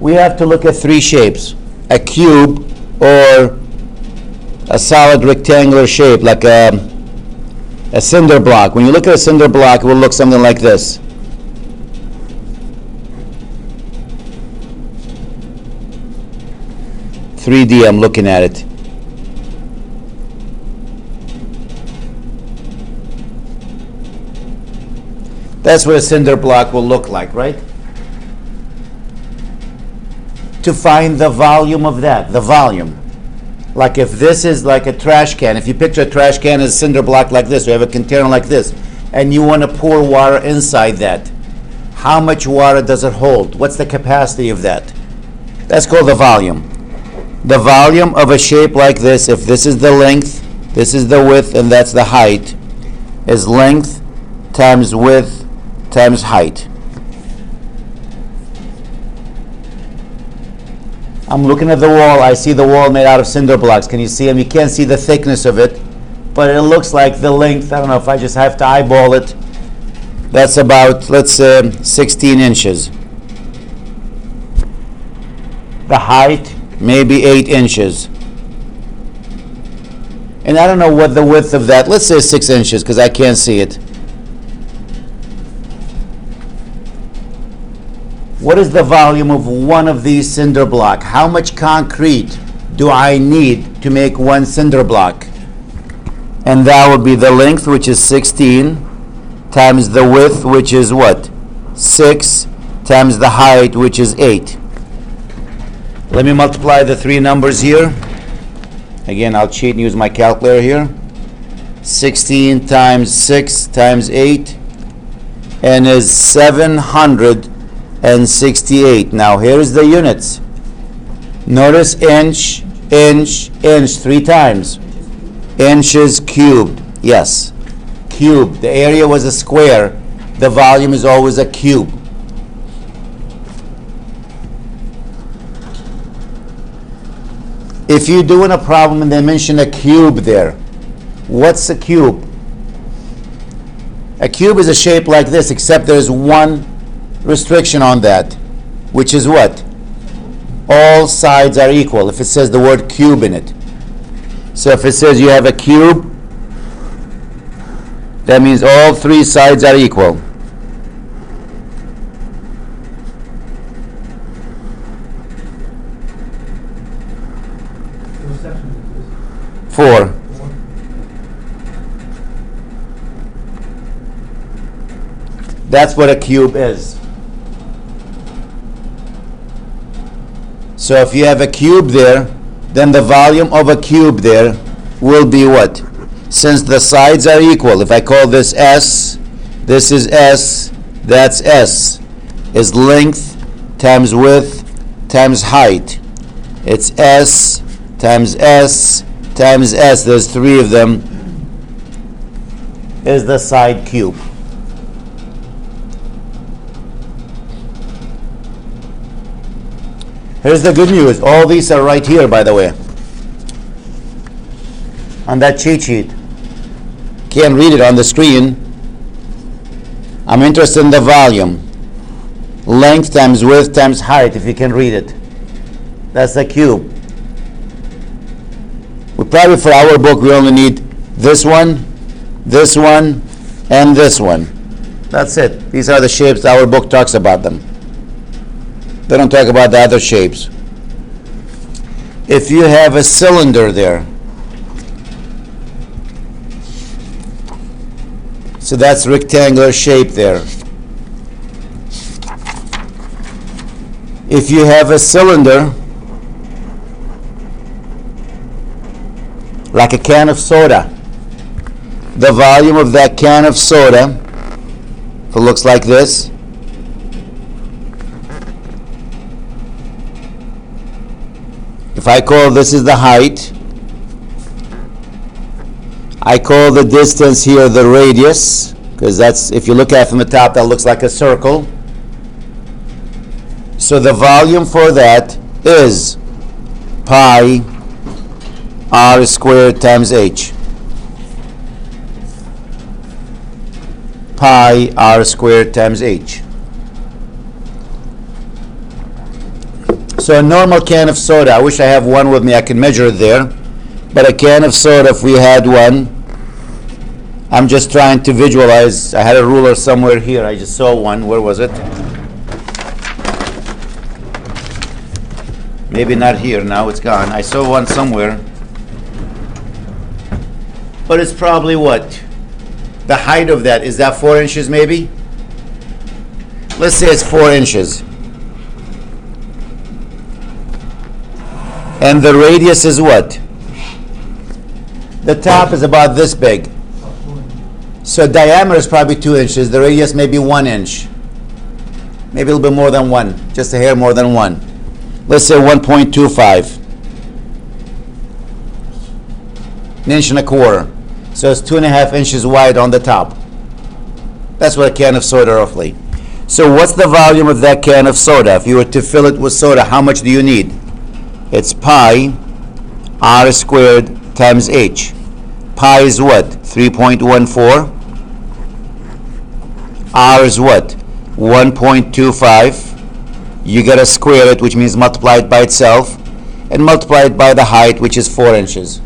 we have to look at three shapes: a cube or a solid rectangular shape, like a cinder block. When you look at a cinder block, it will look something like this. "3D, I'm looking at it. That's what a cinder block will look like, right? To find the volume of that, the volume. Like if this is like a trash can, if you picture a trash can as a cinder block like this, we have a container like this, and you want to pour water inside that, how much water does it hold? What's the capacity of that? That's called the volume. The volume of a shape like this, if this is the length, this is the width, and that's the height, is length times width times height. I'm looking at the wall. I see the wall made out of cinder blocks. Can you see them? You can't see the thickness of it, but it looks like the length. I don't know if I just have to eyeball it. That's about, let's say, 16 inches. The height, maybe 8 inches. And I don't know what the width of that, let's say 6 inches, because I can't see it. What is the volume of one of these cinder blocks? How much concrete do I need to make one cinder block? And that would be the length, which is 16, times the width, which is what? 6, times the height, which is 8. Let me multiply the three numbers here. Again, I'll cheat and use my calculator here. 16 times 6 times 8, and is 768. Now here's the units. Notice inch, inch, inch 3 times. Inches cubed. Yes, cube. The area was a square. The volume is always a cube. If you're doing a problem and they mention a cube there, what's a cube? A cube is a shape like this, except there's one restriction on that, which is what? All sides are equal, if it says the word cube in it. So if it says you have a cube, that means all 3 sides are equal. Four. That's what a cube is. So if you have a cube there, then the volume of a cube there will be what? Since the sides are equal, if I call this S, this is S, that's S, is length times width times height. It's S times S times S, there's 3 of them, is the side cube. Here's the good news. All these are right here, by the way, on that cheat sheet. Can't read it on the screen. I'm interested in the volume. Length times width times height, if you can read it. That's the cube. We probably, for our book, we only need this one, and this one. That's it. These are the shapes our book talks about them. They don't talk about the other shapes. If you have a cylinder there, so that's rectangular shape there. If you have a cylinder, like a can of soda, the volume of that can of soda, if it looks like this, if I call this is the height, I call the distance here the radius, because that's, if you look at it from the top, that looks like a circle. So the volume for that is pi r squared times h. Pi r squared times h. So a normal can of soda, I wish I have one with me, I can measure it there. But a can of soda, if we had one, I'm just trying to visualize. I had a ruler somewhere here. I just saw one. Where was it? Maybe not here now. It's gone. I saw one somewhere. But it's probably what? The height of that, is that 4 inches maybe? Let's say it's 4 inches. And the radius is what? The top is about this big. So diameter is probably 2 inches. The radius may be 1 inch. Maybe a little bit more than 1. Just a hair more than 1. Let's say 1.25. An inch and a quarter. So it's 2.5 inches wide on the top. That's what a can of soda roughly. So what's the volume of that can of soda? If you were to fill it with soda, how much do you need? It's pi r squared times h. Pi is what? 3.14. R is what? 1.25. You gotta square it, which means multiply it by itself, and multiply it by the height, which is 4 inches.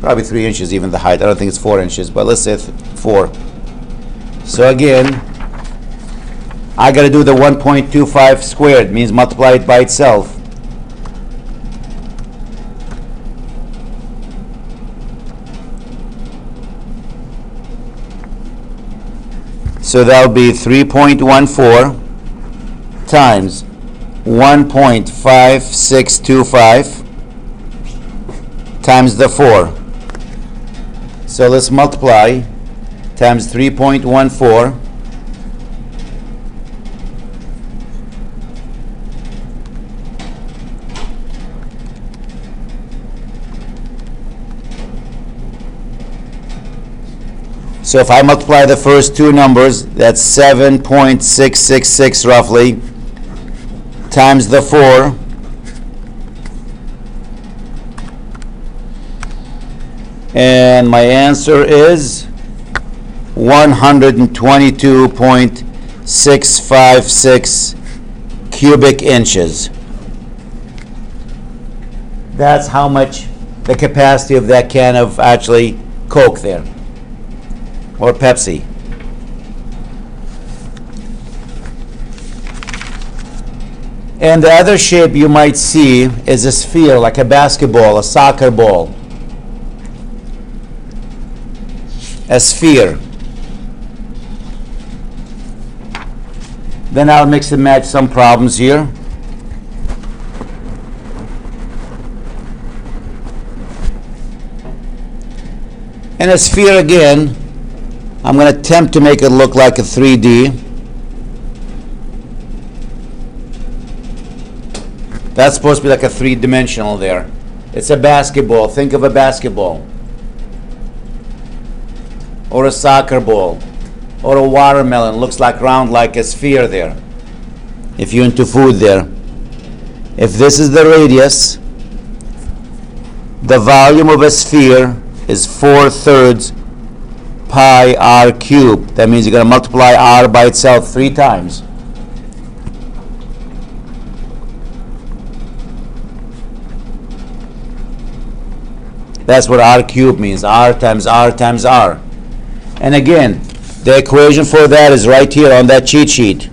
Probably 3 inches even the height. I don't think it's 4 inches, but let's say 4. So again, I got to do the 1.25 squared, means multiply it by itself. So that will be 3.14 times 1.5625 times the 4. So let's multiply times 3.14. So if I multiply the first two numbers, that's 7.666 roughly, times the 4. And my answer is 122.656 cubic inches. That's how much the capacity of that can of actually Coke there, or Pepsi. And the other shape you might see is a sphere, like a basketball, a soccer ball. A sphere. Then I'll mix and match some problems here. And a sphere again, I'm going to attempt to make it look like a 3D. That's supposed to be like a three-dimensional there. It's a basketball. Think of a basketball. Or a soccer ball. Or a watermelon. Looks like round like a sphere there. If you're into food there. If this is the radius, the volume of a sphere is 4/3 pi r cubed. That means you're going to multiply r by itself 3 times. That's what r cubed means. R times r times r. And again, the equation for that is right here on that cheat sheet.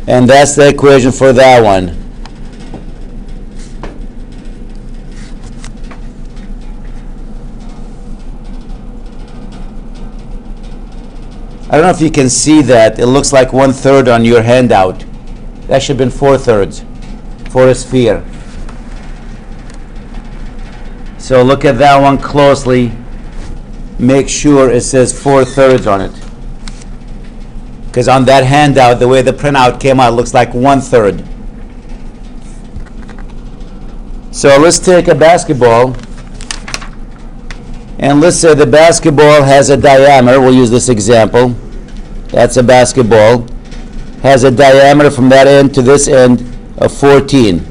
And that's the equation for that one. I don't know if you can see that. It looks like 1/3 on your handout. That should have been 4/3 for a sphere. So look at that one closely. Make sure it says 4/3 on it. Because on that handout, the way the printout came out, it looks like 1/3. So let's take a basketball. And let's say the basketball has a diameter. We'll use this example. That's a basketball. Has a diameter from that end to this end of 14.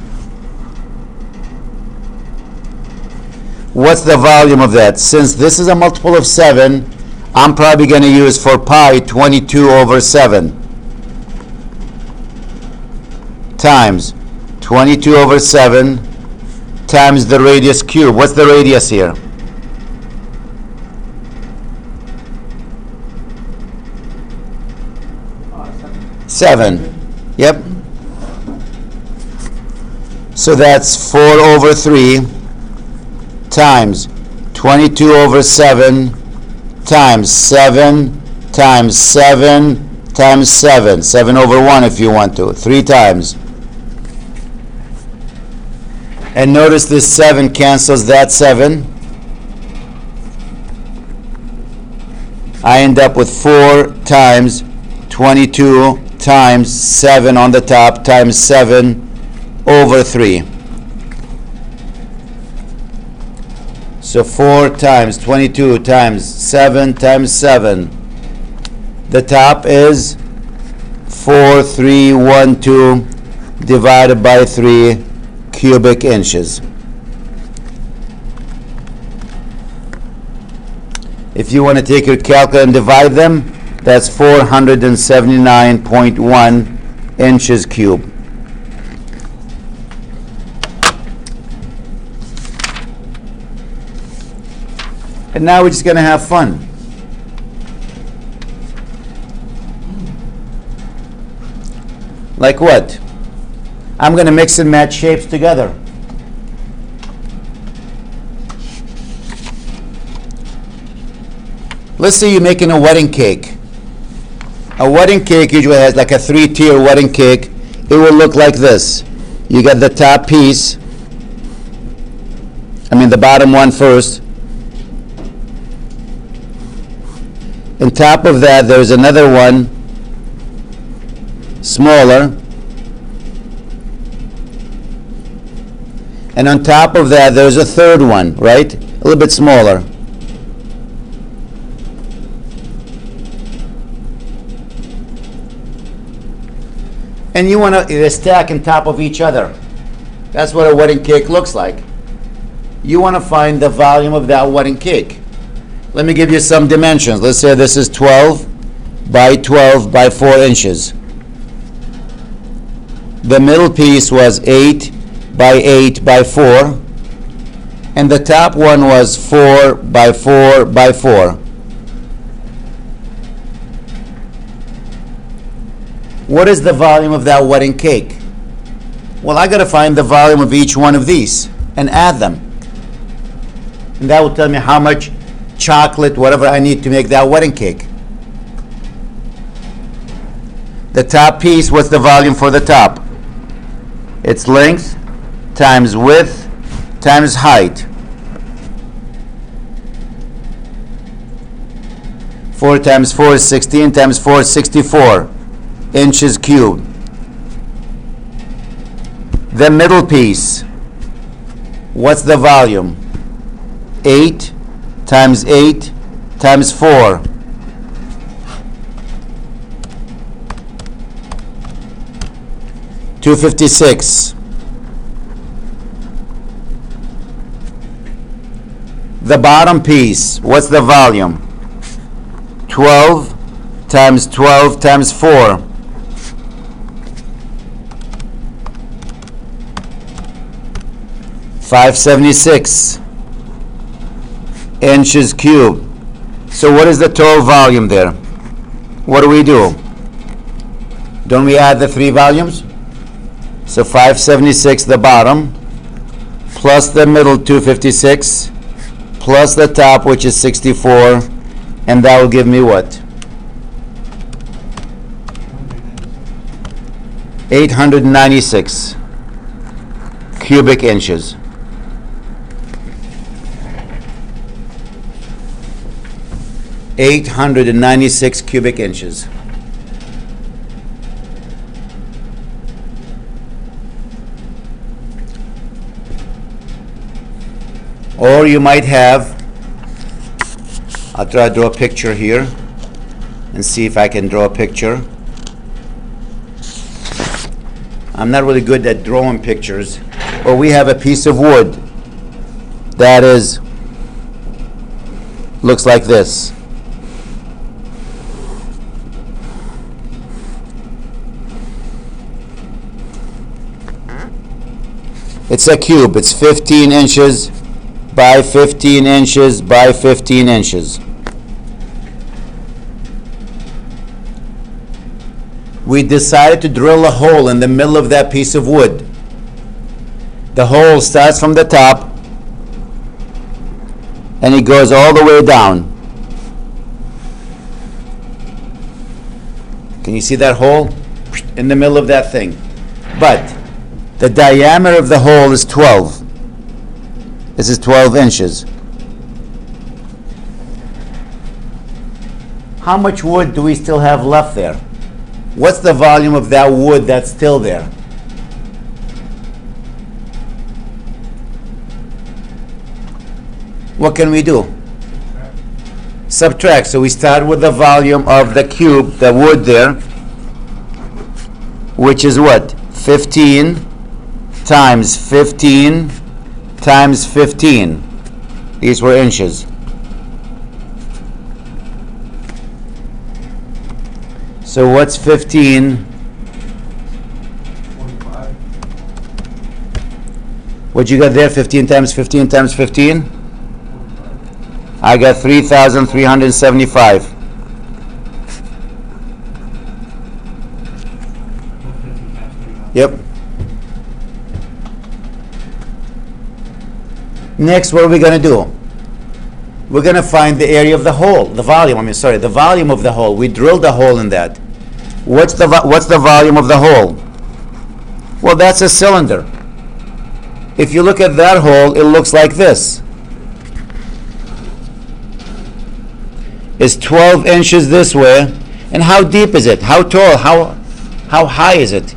What's the volume of that? Since this is a multiple of 7, I'm probably going to use for pi 22 over 7 times 22 over 7 times the radius cube. What's the radius here? Seven. Yep. So that's 4 over 3 times 22 over 7 times 7 times 7 times 7. 7 over 1 if you want to. 3 times. And notice this 7 cancels that 7. I end up with 4 times 22 times 7 on the top times 7 over 3. So 4 times 22 times 7 times 7. The top is 4312 divided by 3 cubic inches. If you want to take your calculator and divide them, that's 479.1 inches cubed. And now we're just going to have fun. Like what? I'm going to mix and match shapes together. Let's say you're making a wedding cake. A wedding cake usually has like a 3-tier wedding cake. It will look like this. You get the top piece, the bottom one first. On top of that, there's another one, smaller. And on top of that, there's a third one, right? A little bit smaller. And you want to stack on top of each other. That's what a wedding cake looks like. You want to find the volume of that wedding cake. Let me give you some dimensions. Let's say this is 12 by 12 by 4 inches. The middle piece was 8 by 8 by 4. And the top one was 4 by 4 by 4. What is the volume of that wedding cake? Well, I got to find the volume of each one of these and add them. And that will tell me how much chocolate, whatever I need to make that wedding cake. The top piece, what's the volume for the top? It's length times width times height. 4 times 4 is 16 times 4 is 64 inches cubed. The middle piece, what's the volume? 8 times 8 times 4. 256. The bottom piece, what's the volume? 12 times 12 times 4. 576 inches cubed. So what is the total volume there? What do we do? Don't we add the 3 volumes? So 576 the bottom, plus the middle 256, plus the top, which is 64, and that will give me what? 896 cubic inches. (896 cubic inches). Or you might have, I'll try to draw a picture here and see if I can draw a picture. I'm not really good at drawing pictures. Or we have a piece of wood that is looks like this. It's a cube. It's 15 inches by 15 inches by 15 inches. We decided to drill a hole in the middle of that piece of wood. The hole starts from the top and it goes all the way down. Can you see that hole? In the middle of that thing. But the diameter of the hole is 12. This is 12 inches. How much wood do we still have left there? What's the volume of that wood that's still there? What can we do? Subtract. So we start with the volume of the cube, the wood there, which is what? 15 times 15 times 15. These were inches. So what's 15? 45. What you got there? 15 times 15 times 15? 45. I got 3,375. 50 times 25. Yep. Next, what are we going to do? We're going to find the area of the hole, the volume, the volume of the hole. We drilled a hole in that. What's the volume of the hole? Well, that's a cylinder. If you look at that hole, it looks like this. It's 12 inches this way. And how deep is it? How tall? How high is it?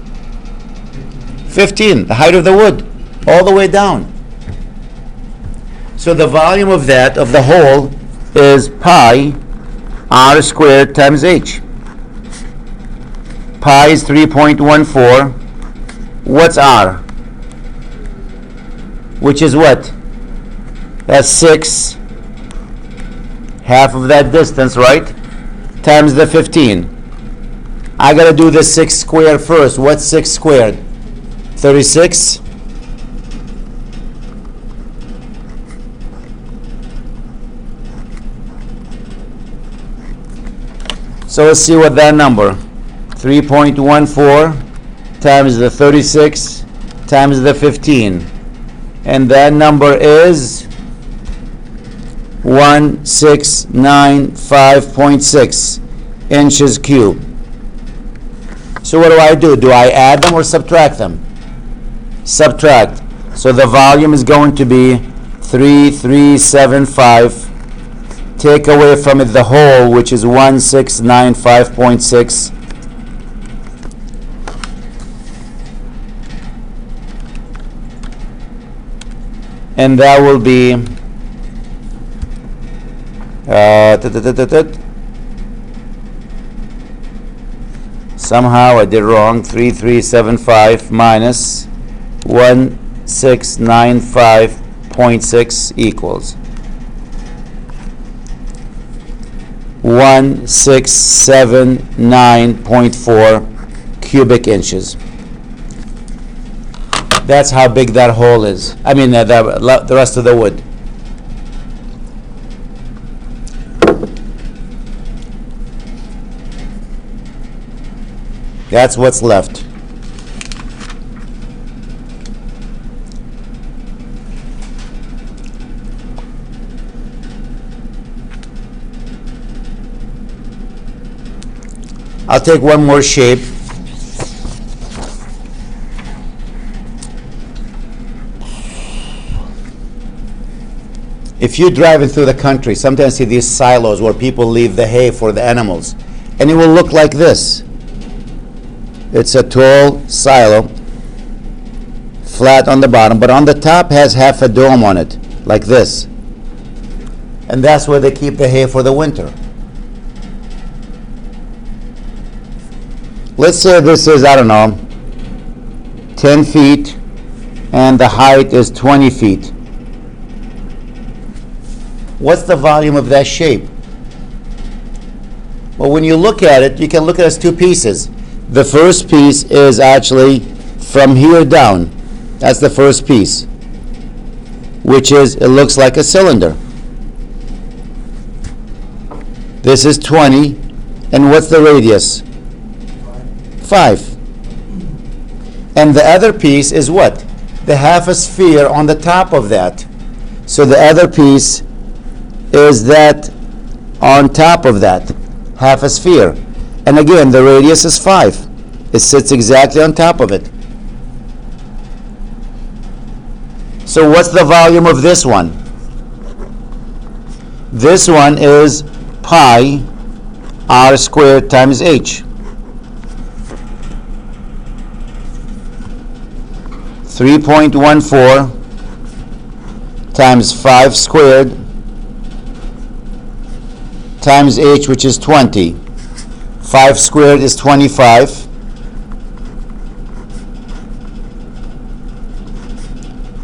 15, the height of the wood, all the way down. So the volume of that, of the hole, is pi r squared times h. Pi is 3.14. What's r? Which is what? That's 6. Half of that distance, right? Times the 15. I gotta do the 6 squared first. What's 6 squared? 36. So let's see what that number, 3.14 times the 36 times the 15. And that number is 1695.6 inches cubed. So what do? Do I add them or subtract them? Subtract. So the volume is going to be 3375. Take away from it the whole, which is 1695.6. And that will be somehow I did wrong. 3375 minus 1695.6 equals 1679.4 cubic inches. That's how big that hole is. I mean, the rest of the wood. That's what's left. I'll take one more shape. If you're driving through the country, sometimes see these silos where people leave the hay for the animals, and it will look like this. It's a tall silo, flat on the bottom, but on the top has half a dome on it, like this. And that's where they keep the hay for the winter. Let's say this is, 10 feet, and the height is 20 feet. What's the volume of that shape? Well, when you look at it, you can look at it as two pieces. The first piece is actually from here down. That's the first piece, which is, it looks like a cylinder. This is 20, and what's the radius? 5. And the other piece is what? The half a sphere on the top of that. So the other piece is that on top of that, half a sphere. And again, the radius is 5. It sits exactly on top of it. So what's the volume of this one? This one is pi r squared times h. 3.14 times 5 squared times h, which is 20. 5 squared is 25.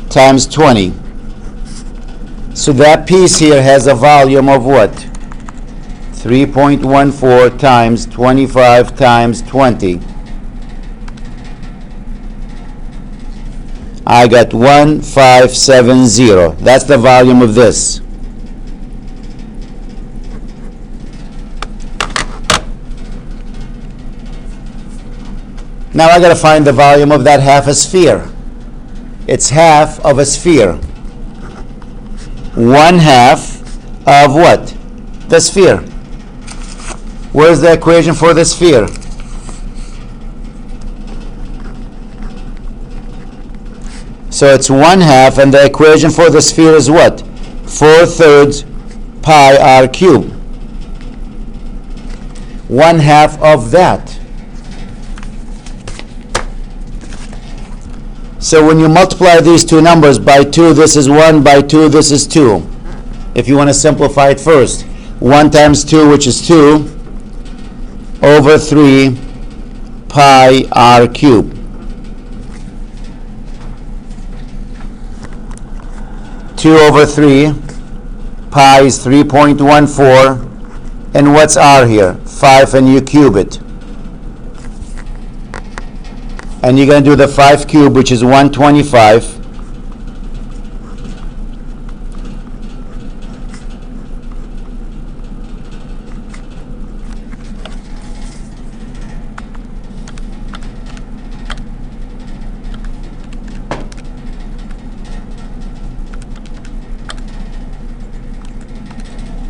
Times 20. So that piece here has a volume of what? 3.14 times 25 times 20. I got 1570. That's the volume of this. Now I got to find the volume of that half a sphere. It's half of a sphere. 1/2 of what? The sphere. Where's the equation for the sphere? So it's 1/2, and the equation for the sphere is what? 4/3 pi r cubed. 1/2 of that. So when you multiply these two numbers by 2, this is 1, by 2, this is 2. If you want to simplify it first, 1 times 2, which is 2, over 3 pi r cubed. 2 over 3, pi is 3.14, and what's r here? 5, and you cube it. And you're going to do the 5 cubed, which is 125.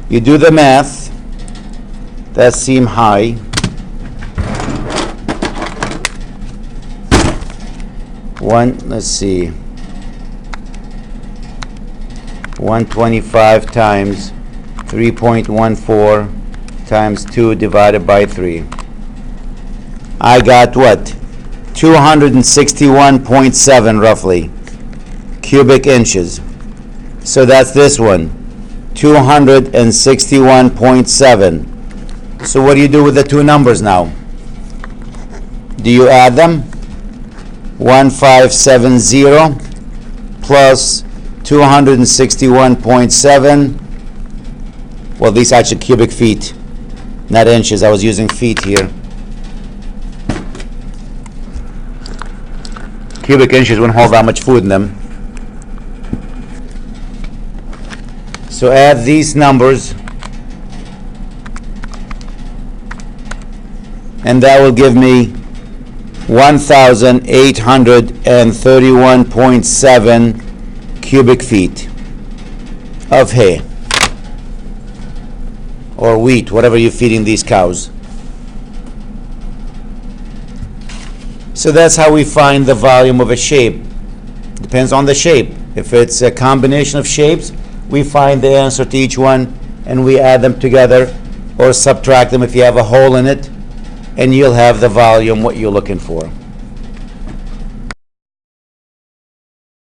You do the math. That seems high. Let's see, 125 times 3.14 times 2 divided by 3. I got what? 261.7 roughly cubic inches. So that's this one, 261.7. So what do you do with the two numbers now? Do you add them? 1570 plus 261.7. Well, these are actually cubic feet, not inches. I was using feet here. Cubic inches wouldn't hold that much food in them. So add these numbers, and that will give me 1,831.7 cubic feet of hay or wheat, whatever you're feeding these cows. So that's how we find the volume of a shape. Depends on the shape. If it's a combination of shapes, we find the answer to each one and we add them together or subtract them if you have a hole in it, and you'll have the volume what you're looking for.